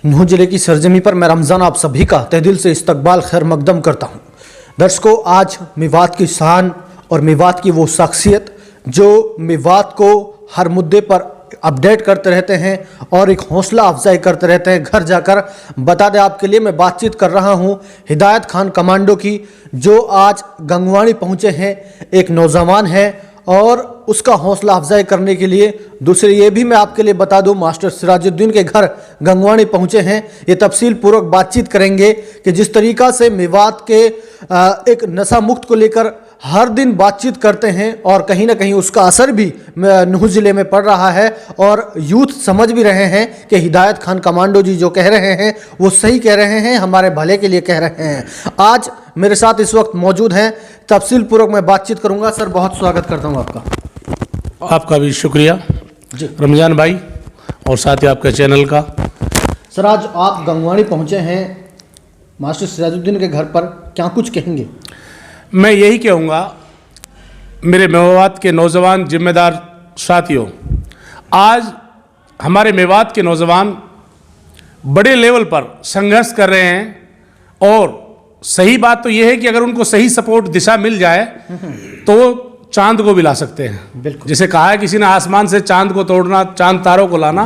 नूह जिले की सरजमी पर मैं रमज़ान आप सभी का तहे दिल से इस्तकबाल खैर मकदम करता हूँ। दर्शकों, आज मेवात की शान और मेवात की वो शख्सियत जो मेवात को हर मुद्दे पर अपडेट करते रहते हैं और एक हौसला अफजाई करते रहते हैं। घर जाकर बता दें, आपके लिए मैं बातचीत कर रहा हूं हिदायत खान कमांडो की, जो आज गंगवाणी पहुंचे हैं। एक नौजवान है और उसका हौसला अफजाई करने के लिए दूसरे ये भी मैं आपके लिए बता दूं, मास्टर सिराजुद्दीन के घर गंगवाणी पहुंचे हैं। ये तफसील पूर्वक बातचीत करेंगे कि जिस तरीक़ा से मेवात के एक नशा मुक्त को लेकर हर दिन बातचीत करते हैं और कहीं ना कहीं उसका असर भी नूह ज़िले में पड़ रहा है और यूथ समझ भी रहे हैं कि हिदायत खान कमांडो जी जो कह रहे हैं वो सही कह रहे हैं, हमारे भले के लिए कह रहे हैं। आज मेरे साथ इस वक्त मौजूद हैं, तफसील पूर्वक मैं बातचीत करूंगा। सर, बहुत स्वागत करता हूं आपका। आपका भी शुक्रिया जी रमज़ान भाई, और साथ ही आपके चैनल का। सर, आज आप गंगवाणी पहुंचे हैं मास्टर सिराजुद्दीन के घर पर, क्या कुछ कहेंगे? मैं यही कहूँगा, मेरे मेवात के नौजवान जिम्मेदार साथियों, आज हमारे मेवात के नौजवान बड़े लेवल पर संघर्ष कर रहे हैं। और सही बात तो यह है कि अगर उनको सही सपोर्ट दिशा मिल जाए तो चांद को भी ला सकते हैं। बिल्कुल। जिसे कहा है किसी ने, आसमान से चांद को तोड़ना, चांद तारों को लाना,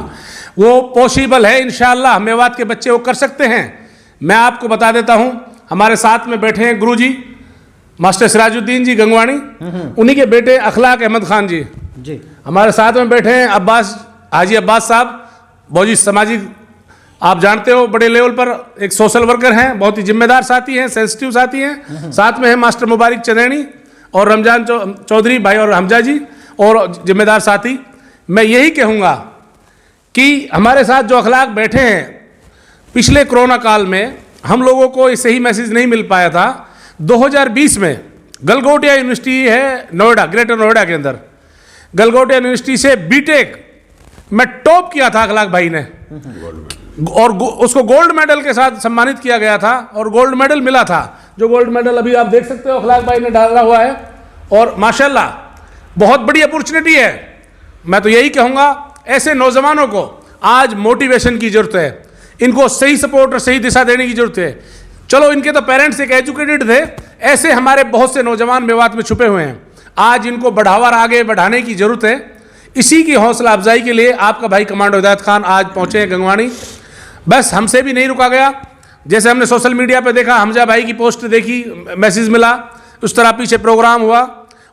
वो पॉसिबल है। इंशाअल्लाह मेवात के बच्चे वो कर सकते हैं। मैं आपको बता देता हूं, हमारे साथ में बैठे हैं गुरुजी मास्टर सिराजुद्दीन जी गंगवाणी, उन्हीं के बेटे अखलाक अहमद खान जी जी हमारे साथ में बैठे हैं। अब्बास, हाजी अब्बास साहब, बहुत ही सामाजिक, आप जानते हो, बड़े लेवल पर एक सोशल वर्कर हैं, बहुत ही जिम्मेदार साथी हैं, सेंसिटिव साथी हैं। साथ में है मास्टर मुबारक चंदेनी और रमजान चौधरी भाई और हमजा जी, और जिम्मेदार साथी। मैं यही कहूँगा कि हमारे साथ जो अखलाक बैठे हैं, पिछले कोरोना काल में हम लोगों को सही मैसेज नहीं मिल पाया था। 2020 में गलगोटिया यूनिवर्सिटी है नोएडा, ग्रेटर नोएडा के अंदर, गलगोटिया यूनिवर्सिटी से बीटेक में टॉप किया था अखलाक भाई ने, और उसको गोल्ड मेडल के साथ सम्मानित किया गया था और गोल्ड मेडल मिला था। जो गोल्ड मेडल अभी आप देख सकते हो अखलाक भाई ने डाला हुआ है, और माशाल्लाह बहुत बड़ी अपॉर्चुनिटी है। मैं तो यही कहूँगा, ऐसे नौजवानों को आज मोटिवेशन की जरूरत है, इनको सही सपोर्ट और सही दिशा देने की जरूरत है। चलो, इनके तो पेरेंट्स एक एजुकेटेड थे, ऐसे हमारे बहुत से नौजवान मेवात में छुपे हुए हैं। आज इनको बढ़ावा आगे बढ़ाने की जरूरत है। इसी की हौसला अफजाई के लिए आपका भाई कमांडो हिदायत खान आज पहुंचे हैं गंगवाणी। बस हमसे भी नहीं रुका गया, जैसे हमने सोशल मीडिया पे देखा, हमजा भाई की पोस्ट देखी, मैसेज मिला, उस तरह पीछे प्रोग्राम हुआ,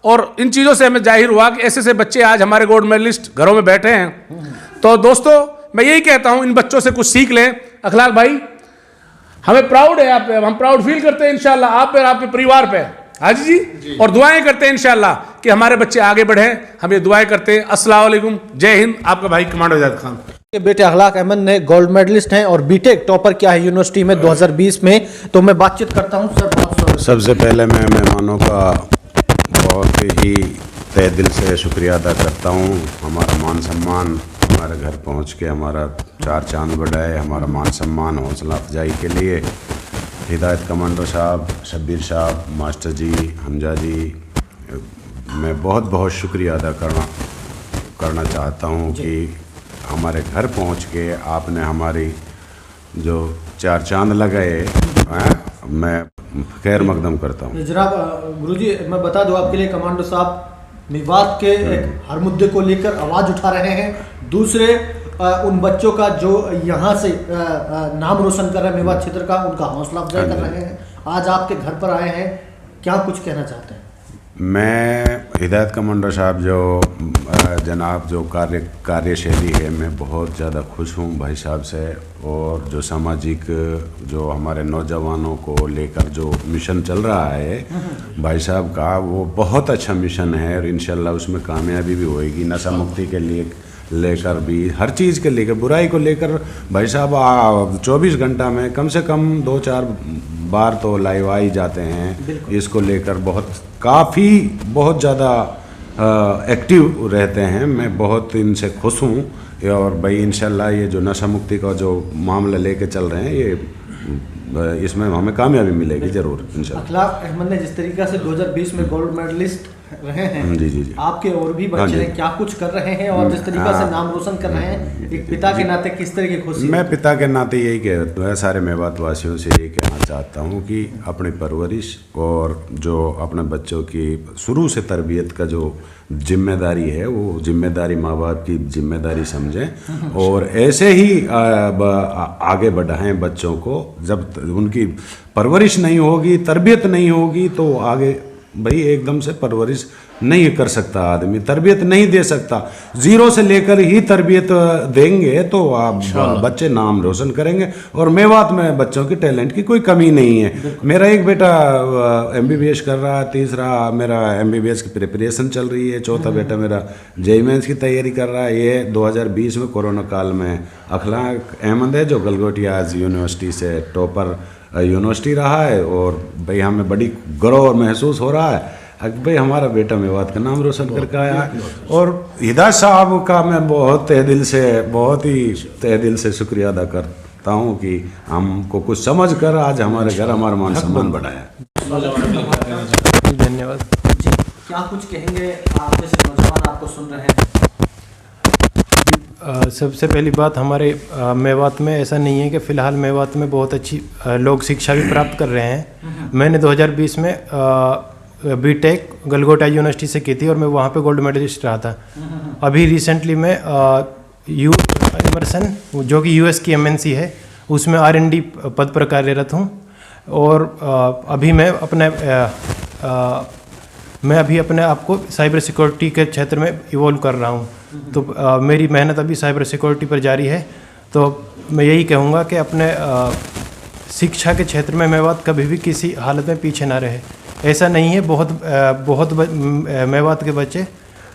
और इन चीज़ों से हमें जाहिर हुआ कि ऐसे ऐसे बच्चे आज हमारे गोल्ड मेडलिस्ट घरों में बैठे हैं। तो दोस्तों, मैं यही कहता हूँ, इन बच्चों से कुछ सीख लें। अखलाक भाई, हमें प्राउड है आप पे, हम प्राउड फील करते हैं इंशाल्लाह आप पे और आपके परिवार पे, हाजी जी, और दुआएं करते हैं इंशाल्लाह कि हमारे बच्चे आगे बढ़ें। हम ये दुआएं करते हैं। अस्सलाम वालेकुम, जय हिंद। आपका भाई कमांडो हिदायत खान के बेटे अखलाक अहमद ने गोल्ड मेडलिस्ट हैं और बीटेक टॉपर किया है यूनिवर्सिटी में 2020 में। तो मैं बातचीत करता हूं। सर, बहुत स्वागत। सबसे पहले मैं मेहमानों का बहुत ही तहे दिल से शुक्रिया अदा करता हूं। हमारा मान सम्मान हमारे घर पहुंच के हमारा चार चांद बढ़ाए, हमारा मान सम्मान हौसला अफजाई के लिए हिदायत कमांडो साहब, शब्बीर साहब, मास्टर जी, हमजा जी, मैं बहुत बहुत शुक्रिया अदा करना चाहता हूं कि हमारे घर पहुंच के आपने हमारी जो चार चांद लगाए, मैं खैर मकदम करता हूं। जनाब गुरुजी, मैं बता दूं आपके लिए, कमांडो साहब मेवात के एक हर मुद्दे को लेकर आवाज़ उठा रहे हैं। दूसरे उन बच्चों का जो यहाँ से नाम रोशन कर रहे हैं मेवात क्षेत्र का, उनका हौसला अफजाई कर रहे हैं। आज आपके घर पर आए हैं, क्या कुछ कहना चाहते हैं? मैं हिदायत कमांडो साहब जो जनाब जो कार्यशैली है, मैं बहुत ज़्यादा खुश हूँ भाई साहब से। और जो सामाजिक, जो हमारे नौजवानों को लेकर जो मिशन चल रहा है भाई साहब का, वो बहुत अच्छा मिशन है और इंशाल्लाह उसमें कामयाबी भी होएगी। नशा मुक्ति के लिए लेकर भी, हर चीज़ के लेकर, बुराई को लेकर भाई साहब 24 घंटा में कम से कम 2-4 बार तो लाइव आ ही जाते हैं। इसको लेकर बहुत ज़्यादा एक्टिव रहते हैं। मैं बहुत इनसे खुश हूँ। और भाई इंशाल्लाह ये जो नशा मुक्ति का जो मामला लेके चल रहे हैं, ये इसमें हमें कामयाबी मिलेगी ज़रूर इंशाल्लाह। अखलाक अहमद ने जिस तरीक़े से 2020 में गोल्ड मेडलिस्ट रहे हैं। जी जी जी। आपके और भी हाँ बच्चे जी। हैं, क्या कुछ कर रहे हैं और जिस तरीके से नाम रोशन कर रहे हैं, एक पिता के नाते किस तरह की खुशी मैं होती है? पिता के नाते यही कहता हूँ, सारे मेवात वासियों से यही कहना चाहता हूँ कि अपनी परवरिश और जो अपने बच्चों की शुरू से तरबियत का जो जिम्मेदारी है, वो जिम्मेदारी माँ बाप की जिम्मेदारी समझें और ऐसे ही आगे बढ़ाएं बच्चों को। जब उनकी परवरिश नहीं होगी, तरबियत नहीं होगी, तो आगे भाई एकदम से परवरिश नहीं कर सकता आदमी, तरबियत नहीं दे सकता। जीरो से लेकर ही तरबियत देंगे तो आप बच्चे नाम रोशन करेंगे। और मेवात में बच्चों की टैलेंट की कोई कमी नहीं है। मेरा एक बेटा MBBS कर रहा है, तीसरा मेरा MBBS की प्रिपरेशन चल रही है, चौथा बेटा मेरा JEE मेंस की तैयारी कर रहा है। ये 2020 में कोरोना काल में अखलाक अहमद है जो गलगोटिया यूनिवर्सिटी से टॉपर यूनिवर्सिटी रहा है। और भाई हमें बड़ी गर्व महसूस हो रहा है भाई हमारा बेटा मेवात का नाम रोशन करके आया है। और हिदायत साहब का मैं बहुत ही तहे दिल से शुक्रिया अदा करता हूँ कि हमको कुछ समझ कर आज हमारे घर हमारा मान सम्मान बढ़ाया। धन्यवाद जी, क्या कुछ कहेंगे आप जैसे नौजवान आपको सुन रहे हैं? सबसे पहली बात, हमारे मेवात में ऐसा नहीं है कि फ़िलहाल मेवात में बहुत अच्छी लोग शिक्षा भी प्राप्त कर रहे हैं। मैंने 2020 में बीटेक गलगोटा यूनिवर्सिटी से की थी और मैं वहाँ पे गोल्ड मेडलिस्ट रहा था। अभी रिसेंटली मैं इमर्सन जो कि US की MNC है उसमें R&D पद पर कार्यरत हूँ। और अभी मैं अपने आप को साइबर सिक्योरिटी के क्षेत्र में इवॉल्व कर रहा हूँ। तो मेरी मेहनत अभी साइबर सिक्योरिटी पर जारी है। तो मैं यही कहूँगा कि अपने शिक्षा के क्षेत्र में मेवात कभी भी किसी हालत में पीछे ना रहे। ऐसा नहीं है, मेवात के बच्चे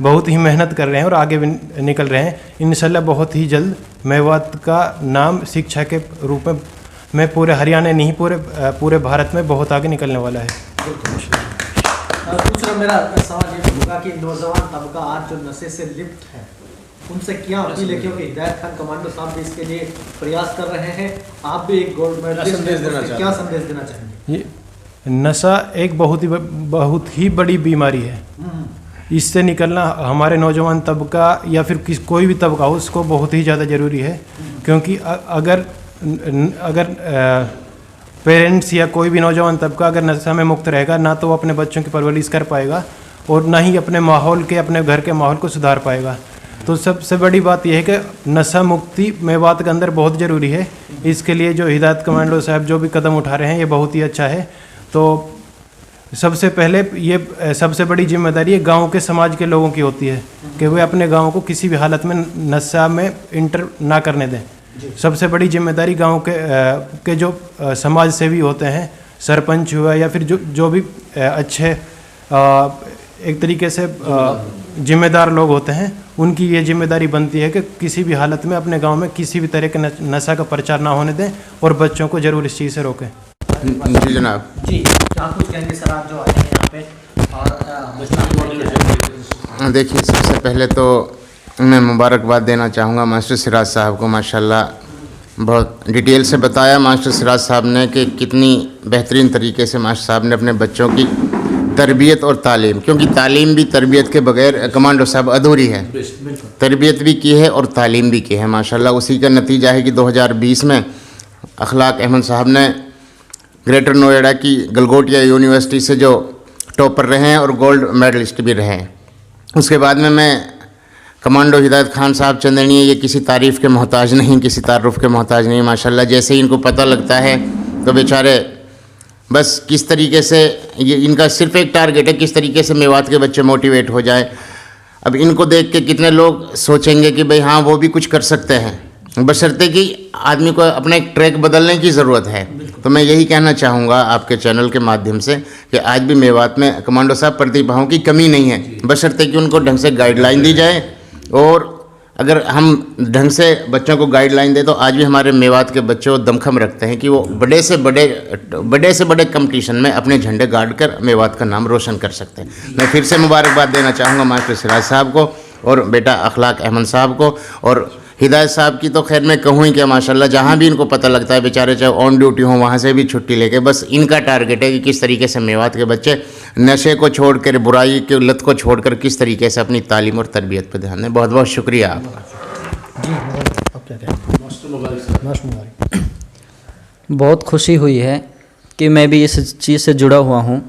बहुत ही मेहनत कर रहे हैं और आगे भी निकल रहे हैं। इंशाल्लाह बहुत ही जल्द मेवात का नाम शिक्षा के रूप में पूरे हरियाणा नहीं पूरे भारत में बहुत आगे निकलने वाला है। दूसरा मेरा सवाल ये होगा कि नौजवान तबका आज जो नशे से लिप्त है, उनसे क्या अपील है? क्योंकि हिदायत खान कमांडो साहब भी इसके लिए प्रयास कर रहे हैं, आप भी एक गोल्ड मेडलिस्ट, क्या संदेश देना चाहेंगे? ये नशा एक बहुत ही बड़ी बीमारी है। इससे निकलना हमारे नौजवान तबका या फिर कोई भी तबका हो, उसको बहुत ही ज़्यादा ज़रूरी है। क्योंकि अगर पेरेंट्स या कोई भी नौजवान तबका अगर नशा में मुक्त रहेगा, ना तो वो अपने बच्चों की परवरिश कर पाएगा और ना ही अपने घर के माहौल को सुधार पाएगा। तो सबसे बड़ी बात यह है कि नशा मुक्ति मेवात के अंदर बहुत ज़रूरी है। इसके लिए जो हिदायत कमांडो साहब जो भी कदम उठा रहे हैं, ये बहुत ही अच्छा है। तो सबसे पहले ये सबसे बड़ी जिम्मेदारी गांव के समाज के लोगों की होती है कि वे अपने गांव को किसी भी हालत में नशा में इंटर ना करने दें। सबसे बड़ी जिम्मेदारी गांव के जो समाज सेवी होते हैं, सरपंच हुआ या फिर जो भी अच्छे एक तरीके से जिम्मेदार लोग होते हैं, उनकी ये जिम्मेदारी बनती है कि किसी भी हालत में अपने गांव में किसी भी तरह के नशा का प्रचार ना होने दें और बच्चों को जरूर इस चीज़ से रोकें। जी जनाब। जी, क्या कुछ कहेंगे सर आप जो आए हैं यहाँ पे? और देखिए, सबसे पहले तो मैं मुबारकबाद देना चाहूँगा मास्टर सिराज साहब को। माशाल्लाह बहुत डिटेल से बताया मास्टर सिराज साहब ने कि कितनी बेहतरीन तरीके से मास्टर साहब ने अपने बच्चों की तरबियत और तालीम, क्योंकि तालीम भी तरबियत के बगैर कमांडो साहब अधूरी है। तरबियत भी की है और तालीम भी की है माशाल्लाह। उसी का नतीजा है कि 2020 में अखलाक अहमद साहब ने ग्रेटर नोएडा की गलगोटिया यूनिवर्सिटी से जो टॉपर रहे हैं और गोल्ड मेडलिस्ट भी रहे हैं। उसके बाद में मैं कमांडो हिदायत खान साहब चंदनिया, ये किसी तारीफ़ के मोहताज नहीं, किसी तारुफ के मोहताज नहीं माशाल्लाह। जैसे ही इनको पता लगता है तो बेचारे बस किस तरीके से, ये इनका सिर्फ एक टारगेट है किस तरीके से मेवात के बच्चे मोटिवेट हो जाए। अब इनको देख के कितने लोग सोचेंगे कि भाई हाँ वो भी कुछ कर सकते हैं, बशर्ते कि आदमी को अपना एक ट्रैक बदलने की ज़रूरत है। तो मैं यही कहना चाहूँगा आपके चैनल के माध्यम से कि आज भी मेवात में कमांडो साहब प्रतिभाओं की कमी नहीं है, बशर्ते कि उनको ढंग से गाइडलाइन दी जाए। और अगर हम ढंग से बच्चों को गाइडलाइन दें तो आज भी हमारे मेवात के बच्चे वो दमखम रखते हैं कि वो बड़े से बड़े कंपटीशन में अपने झंडे गाड़ कर मेवात का नाम रोशन कर सकते हैं। मैं फिर से मुबारकबाद देना चाहूँगा मास्टर सिराज साहब को और बेटा अखलाक अहमद साहब को। और हिदायत साहब की तो खैर मैं कहूँ ही क्या, माशाल्लाह जहाँ भी इनको पता लगता है बेचारे चाहे ऑन ड्यूटी हों वहाँ से भी छुट्टी लेके बस इनका टारगेट है कि किस तरीके से मेवात के बच्चे नशे को छोड़कर, बुराई की लत को छोड़कर किस तरीके से अपनी तालीम और तरबियत पर ध्यान दें। बहुत बहुत शुक्रिया आपका। अब क्या कहें? बहुत खुशी हुई है कि मैं भी इस चीज़ से जुड़ा हुआ हूँ।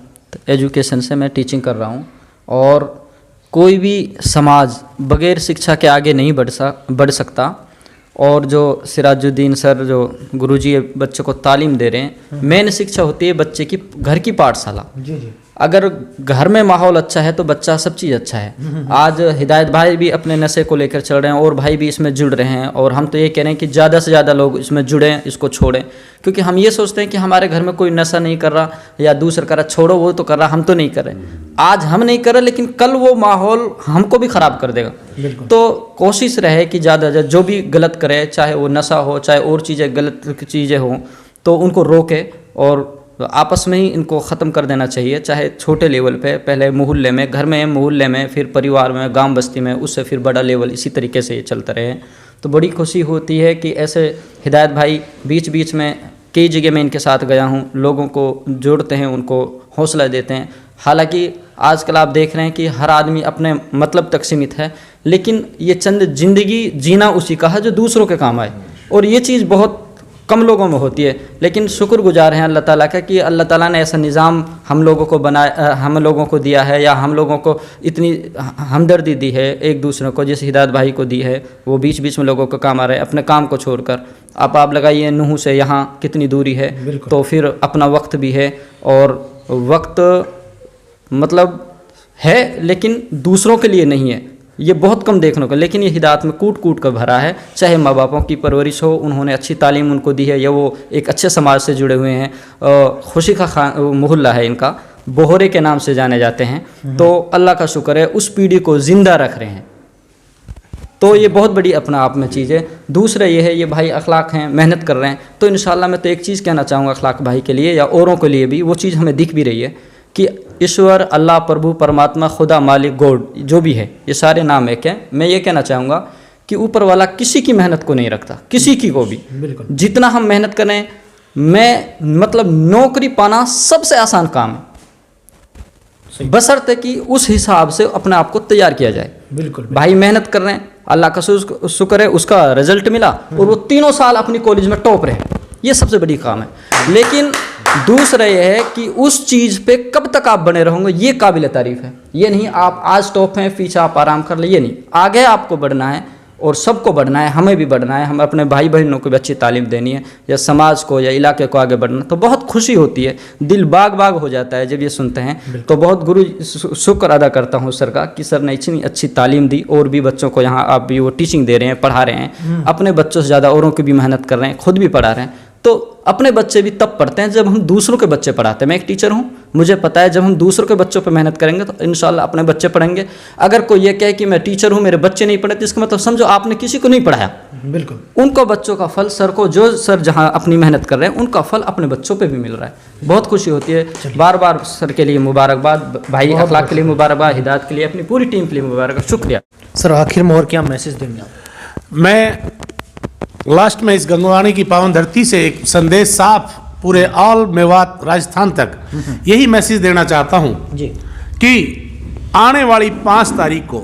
एजुकेशन से मैं टीचिंग कर रहा हूँ, और कोई भी समाज बगैर शिक्षा के आगे नहीं बढ़ सकता। और जो सिराजुद्दीन सर जो गुरुजी बच्चों को तालीम दे रहे हैं, मेन शिक्षा होती है बच्चे की घर की पाठशाला। जी जी। अगर घर में माहौल अच्छा है तो बच्चा सब चीज़ अच्छा है। आज हिदायत भाई भी अपने नशे को लेकर चल रहे हैं और भाई भी इसमें जुड़ रहे हैं, और हम तो ये कह रहे हैं कि ज़्यादा से ज़्यादा लोग इसमें जुड़ें, इसको छोड़ें। क्योंकि हम ये सोचते हैं कि हमारे घर में कोई नशा नहीं कर रहा या दूसरा कर रहा, छोड़ो वो तो कर रहा, हम तो नहीं कर रहे। आज हम नहीं कर रहे, लेकिन कल वो माहौल हमको भी ख़राब कर देगा। तो कोशिश रहे कि ज़्यादा जो भी गलत करे, चाहे वो नशा हो चाहे और चीज़ें गलत चीज़ें हों, तो उनको रोके और आपस में ही इनको ख़त्म कर देना चाहिए। चाहे छोटे लेवल पे, पहले मोहल्ले में, घर में, मोहल्ले में, फिर परिवार में, गांव बस्ती में, उससे फिर बड़ा लेवल, इसी तरीके से ये चलता रहे। तो बड़ी खुशी होती है कि ऐसे हिदायत भाई बीच बीच में कई जगह मैं इनके साथ गया हूँ, लोगों को जोड़ते हैं, उनको हौसला देते हैं। हालांकि आजकल आप देख रहे हैं कि हर आदमी अपने मतलब तक सीमित है, लेकिन ये चंद ज़िंदगी जीना उसी का है जो दूसरों के काम आए, और ये चीज़ बहुत कम लोगों में होती है। लेकिन शुक्रगुजार हैं अल्लाह ताला का कि अल्लाह ताला ने ऐसा निज़ाम हम लोगों को बनाया, हम लोगों को दिया है, या हम लोगों को इतनी हमदर्दी दी है एक दूसरे को, जैसे हिदायत भाई को दी है। वो बीच बीच में लोगों को काम आ रहे हैं, अपने काम को छोड़कर। आप लगाइए नूह से यहाँ कितनी दूरी है, तो फिर अपना वक्त भी है, और वक्त मतलब है लेकिन दूसरों के लिए नहीं है, ये बहुत कम देखने को। लेकिन ये हिदायत में कूट कूट कर भरा है। चाहे माँ बापों की परवरिश हो, उन्होंने अच्छी तालीम उनको दी है, या वो एक अच्छे समाज से जुड़े हुए हैं। खुशी का मोहल्ला है इनका, बोहरे के नाम से जाने जाते हैं। तो अल्लाह का शुक्र है उस पीढ़ी को ज़िंदा रख रहे हैं। तो ये बहुत बड़ी अपना आप में चीज़ है। दूसरा ये है, ये भाई अखलाक हैं, मेहनत कर रहे हैं। तो इंशाल्लाह मैं तो एक चीज़ कहना चाहूँगा अखलाक भाई के लिए या औरों के लिए भी, वो चीज़ हमें दिख भी रही है कि ईश्वर, अल्लाह, प्रभु, परमात्मा, खुदा, मालिक, गॉड, जो भी है, ये सारे नाम एक हैं। मैं ये कहना चाहूँगा कि ऊपर वाला किसी की मेहनत को नहीं रखता, किसी की को भी। जितना हम मेहनत करें, मतलब नौकरी पाना सबसे आसान काम है, बशर्ते कि उस हिसाब से अपने आप को तैयार किया जाए। बिल्कुल भाई मेहनत कर रहे हैं, अल्लाह का शुक्र है उसका रिजल्ट मिला, और वो 3 साल अपनी कॉलेज में टॉप रहे, ये सबसे बड़ी काम है। लेकिन दूसरा ये है कि उस चीज़ पे कब तक आप बने रहोगे, ये काबिल तारीफ़ है। ये नहीं आप आज टॉप हैं, पीछे आप आराम कर ले, ये नहीं। आगे आपको बढ़ना है, और सबको बढ़ना है, हमें भी बढ़ना है। हमें अपने भाई बहनों को भी अच्छी तालीम देनी है, या समाज को या इलाके को आगे बढ़ना। तो बहुत खुशी होती है, दिल बाग बाग हो जाता है जब ये सुनते हैं। तो बहुत गुरु शुक्र अदा करता हूँ सर का कि सर ने इतनी अच्छी तालीम दी, और भी बच्चों को यहाँ आप भी वो टीचिंग दे रहे हैं, पढ़ा रहे हैं। अपने बच्चों से ज़्यादा औरों की भी मेहनत कर रहे हैं, खुद भी पढ़ा रहे हैं। तो अपने बच्चे भी तब पढ़ते हैं जब हम दूसरों के बच्चे पढ़ाते हैं। मैं एक टीचर हूँ, मुझे पता है जब हम दूसरों के बच्चों पे मेहनत करेंगे तो इंशाल्लाह अपने बच्चे पढ़ेंगे। अगर कोई ये कहे कि मैं टीचर हूँ मेरे बच्चे नहीं पढ़े, तो इसका मतलब समझो आपने किसी को नहीं पढ़ाया। बिल्कुल उनको बच्चों का फल सर को, जो सर जहाँ अपनी मेहनत कर रहे हैं उनका फल अपने बच्चों पर भी मिल रहा है। बहुत खुशी होती है। बार बार सर के लिए मुबारकबाद, भाई अखलाक के लिए मुबारकबाद, हिदायत के लिए, अपनी पूरी टीम के लिए मुबारकबाद। शुक्रिया सर। आखिर में और क्या मैसेज देंगे आप? मैं लास्ट में इस गंगवाणी की पावन धरती से एक संदेश साफ पूरे ऑल मेवात राजस्थान तक यही मैसेज देना चाहता हूं जी कि आने वाली 5 तारीख को,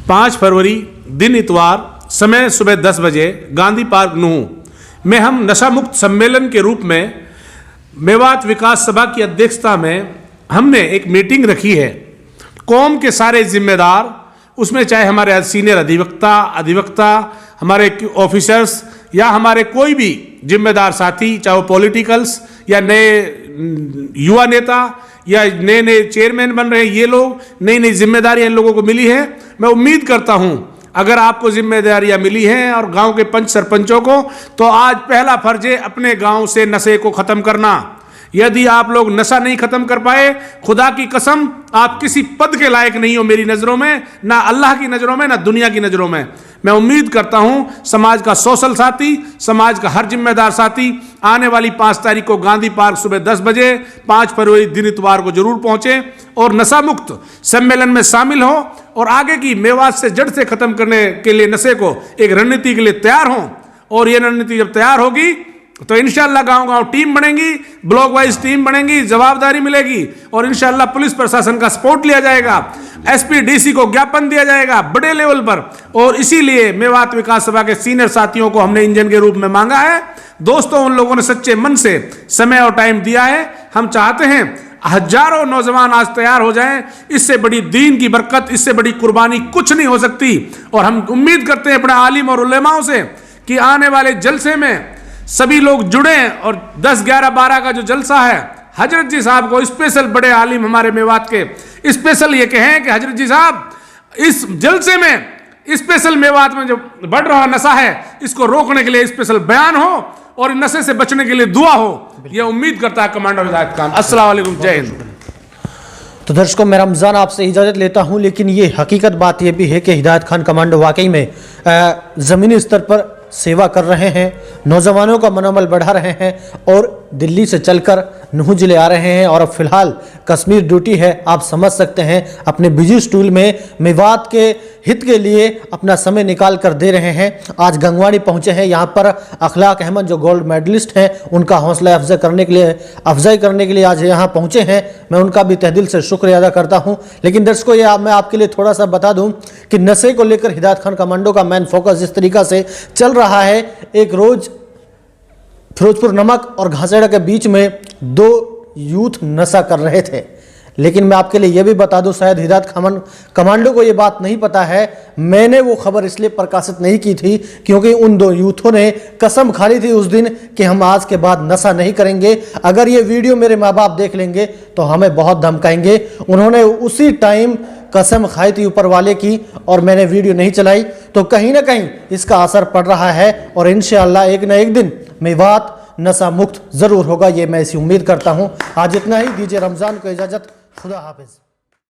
5 फरवरी दिन इतवार, समय सुबह 10 बजे गांधी पार्क नूह में हम नशा मुक्त सम्मेलन के रूप में मेवात विकास सभा की अध्यक्षता में हमने एक मीटिंग रखी है। कौम के सारे जिम्मेदार, उसमें चाहे हमारे सीनियर अधिवक्ता, हमारे ऑफिसर्स, या हमारे कोई भी जिम्मेदार साथी, चाहे वो पॉलिटिकल्स या नए युवा नेता या नए नए चेयरमैन बन रहे हैं, ये लोग नई नई जिम्मेदारियां इन लोगों को मिली है। मैं उम्मीद करता हूं अगर आपको जिम्मेदारियां मिली हैं और गांव के पंच सरपंचों को, तो आज पहला फर्ज है अपने गांव से नशे को खत्म करना। यदि आप लोग नशा नहीं खत्म कर पाए, खुदा की कसम आप किसी पद के लायक नहीं हो मेरी नज़रों में, ना अल्लाह की नज़रों में, ना दुनिया की नज़रों में। मैं उम्मीद करता हूं समाज का सोशल साथी, समाज का हर जिम्मेदार साथी आने वाली 5 तारीख को गांधी पार्क सुबह 10 बजे, 5 फरवरी दिन इतवार को जरूर पहुंचे और नशा मुक्त सम्मेलन में शामिल हो, और आगे की मेवात से जड़ से खत्म करने के लिए नशे को एक रणनीति के लिए तैयार हों। और ये रणनीति जब तैयार होगी तो इंशाल्लाह गांव-गांव टीम बनेगी, ब्लॉक वाइज टीम बनेगी, जवाबदारी मिलेगी और इंशाल्लाह पुलिस प्रशासन का सपोर्ट लिया जाएगा, एसपी डीसी को ज्ञापन दिया जाएगा बड़े लेवल पर। और इसीलिए मेवात विकास सभा के सीनियर साथियों को हमने इंजन के रूप में मांगा है। दोस्तों, उन लोगों ने सच्चे मन से समय और टाइम दिया है। हम चाहते हैं हजारों नौजवान आज तैयार हो जाएं। इससे बड़ी दीन की बरकत, इससे बड़ी कुर्बानी कुछ नहीं हो सकती। और हम उम्मीद करते हैं अपने आलिम और उलेमाओं से कि आने वाले जलसे में सभी लोग जुड़े और 10, 11, 12 का जो जलसा है, हजरत जी साहब को स्पेशल, बड़े आलिम हमारे मेवात के स्पेशल ये कहें कि हजरत जी साहब इस जलसे में स्पेशल मेवात में जो बढ़ रहा नशा है इसको रोकने के लिए स्पेशल बयान हो और नशे से बचने के लिए दुआ हो। यह उम्मीद करता है कमांडर हिदायत खान। अस्सलाम वालेकुम, जय हिंद। तो दर्शकों, मैं रमज़ान आपसे इजाज़त लेता हूं, लेकिन ये हकीकत बात ये भी है कि हिदायत खान कमांडो वाकई में ज़मीनी स्तर पर सेवा कर रहे हैं, नौजवानों का मनोबल बढ़ा रहे हैं और दिल्ली से चलकर नूह जिले आ रहे हैं और अब फिलहाल कश्मीर ड्यूटी है। आप समझ सकते हैं, अपने बिजी शेड्यूल में मेवात के हित के लिए अपना समय निकाल कर दे रहे हैं। आज गंगवाड़ी पहुंचे हैं, यहाँ पर अखलाक अहमद जो गोल्ड मेडलिस्ट हैं उनका हौसला अफजाई करने के लिए आज यहाँ पहुंचे हैं। मैं उनका भी तहे दिल से शुक्रिया अदा करता हूँ। लेकिन दर्शकों, ये मैं आपके लिए थोड़ा सा बता दूँ कि नशे को लेकर हिदायत खान कमांडो का मेन फोकस जिस तरीका से चल रहा है, एक रोज फिरोजपुर नमक और घासेड़ा के बीच में 2 यूथ नशा कर रहे थे। लेकिन मैं आपके लिए यह भी बता दूं, शायद हिदायत खान कमांडो को यह बात नहीं पता है, मैंने वो खबर इसलिए प्रकाशित नहीं की थी क्योंकि उन 2 यूथों ने कसम खा ली थी उस दिन कि हम आज के बाद नशा नहीं करेंगे। अगर ये वीडियो मेरे माँ बाप देख लेंगे तो हमें बहुत धमकाएंगे। उन्होंने उसी टाइम कसम खाई थी ऊपर वाले की और मैंने वीडियो नहीं चलाई। तो कहीं ना कहीं इसका असर पड़ रहा है और इंशाअल्लाह एक ना एक दिन मेवात नशा मुक्त जरूर होगा, ये मैं ऐसी उम्मीद करता हूँ। आज इतना ही, दीजिए रमज़ान को इजाज़त। खुदा हाफिज़।